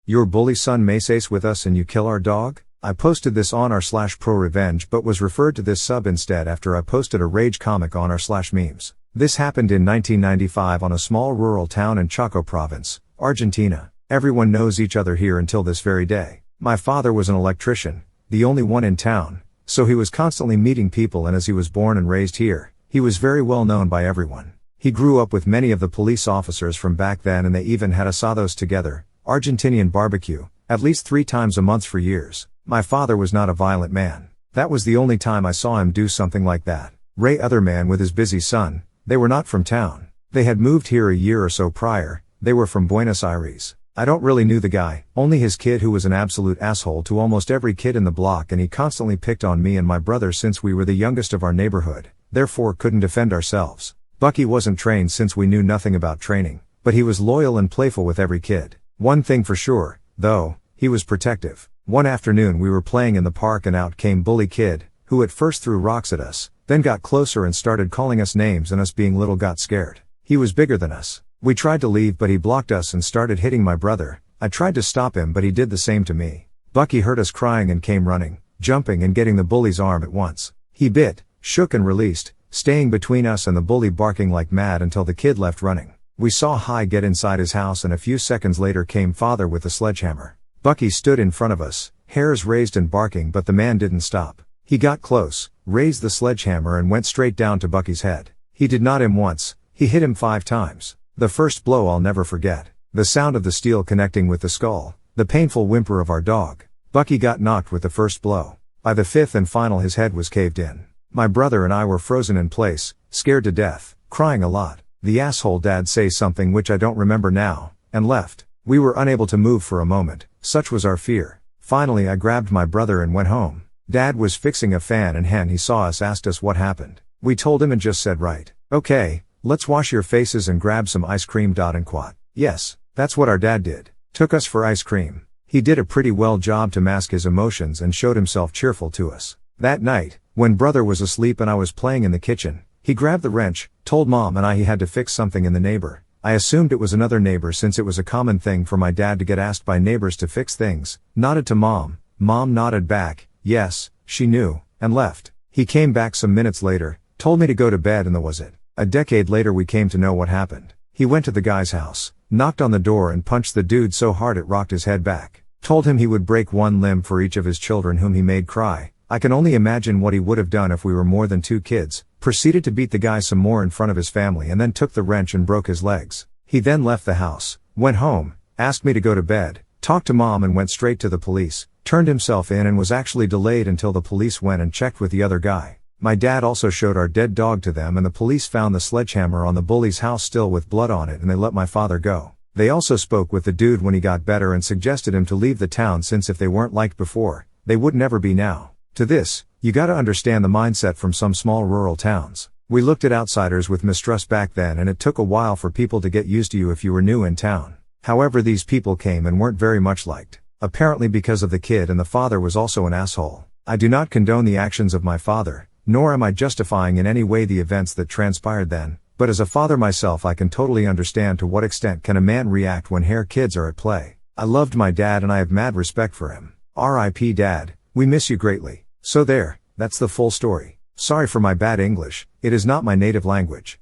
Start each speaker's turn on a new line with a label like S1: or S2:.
S1: Your bully son maces with us and you kill our dog? I posted this on r/pro-revenge but was referred to this sub instead after I posted a rage comic on r/memes. This happened in 1995 on a small rural town in Chaco province, Argentina. Everyone knows each other here until this very day. My father was an electrician, the only one in town, so he was constantly meeting people, and as he was born and raised here, he was very well known by everyone. He grew up with many of the police officers from back then, and they even had asados together, Argentinian barbecue, at least 3 times a month for years. My father was not a violent man. That was the only time I saw him do something like that. Ray other man with his busy son, they were not from town. They had moved here a year or so prior, they were from Buenos Aires. I don't really knew the guy, only his kid who was an absolute asshole to almost every kid in the block, and he constantly picked on me and my brother since we were the youngest of our neighborhood, therefore couldn't defend ourselves. Bucky wasn't trained since we knew nothing about training, but he was loyal and playful with every kid. One thing for sure, though, he was protective. One afternoon we were playing in the park and out came Bully Kid, who at first threw rocks at us, then got closer and started calling us names, and us being little got scared. He was bigger than us. We tried to leave but he blocked us and started hitting my brother. I tried to stop him but he did the same to me. Bucky heard us crying and came running, jumping and getting the bully's arm at once. He bit, shook and released, staying between us and the bully, barking like mad until the kid left running. We saw High get inside his house, and a few seconds later came Father with a sledgehammer. Bucky stood in front of us, hairs raised and barking, but the man didn't stop. He got close, raised the sledgehammer and went straight down to Bucky's head. He did not him once, he hit him 5 times. The first blow I'll never forget. The sound of the steel connecting with the skull, the painful whimper of our dog. Bucky got knocked with the first blow. By the 5th and final his head was caved in. My brother and I were frozen in place, scared to death, crying a lot. The asshole dad say something which I don't remember now, and left. We were unable to move for a moment, such was our fear. Finally I grabbed my brother and went home. Dad was fixing a fan and when he saw us asked us what happened. We told him and just said, right, okay, let's wash your faces and grab some ice cream. And quat. Yes, that's what our dad did. Took us for ice cream. He did a pretty well job to mask his emotions and showed himself cheerful to us. That night, when brother was asleep and I was playing in the kitchen, he grabbed the wrench, told Mom and I he had to fix something in the neighbor. I assumed it was another neighbor since it was a common thing for my dad to get asked by neighbors to fix things. Nodded to Mom. Mom nodded back, yes, she knew, and left. He came back some minutes later, told me to go to bed, and that was it. A decade later we came to know what happened. He went to the guy's house, knocked on the door and punched the dude so hard it rocked his head back. Told him he would break one limb for each of his children whom he made cry. I can only imagine what he would have done if we were more than 2 kids. Proceeded to beat the guy some more in front of his family and then took the wrench and broke his legs. He then left the house, went home, asked me to go to bed, talked to Mom and went straight to the police, turned himself in and was actually delayed until the police went and checked with the other guy. My dad also showed our dead dog to them and the police found the sledgehammer on the bully's house still with blood on it, and they let my father go. They also spoke with the dude when he got better and suggested him to leave the town since if they weren't liked before, they would never be now. To this, you gotta understand the mindset from some small rural towns. We looked at outsiders with mistrust back then, and it took a while for people to get used to you if you were new in town. However, these people came and weren't very much liked. Apparently because of the kid, and the father was also an asshole. I do not condone the actions of my father, nor am I justifying in any way the events that transpired then, but as a father myself I can totally understand to what extent can a man react when hair kids are at play. I loved my dad and I have mad respect for him. R.I.P. Dad, we miss you greatly. So there, that's the full story. Sorry for my bad English, it is not my native language.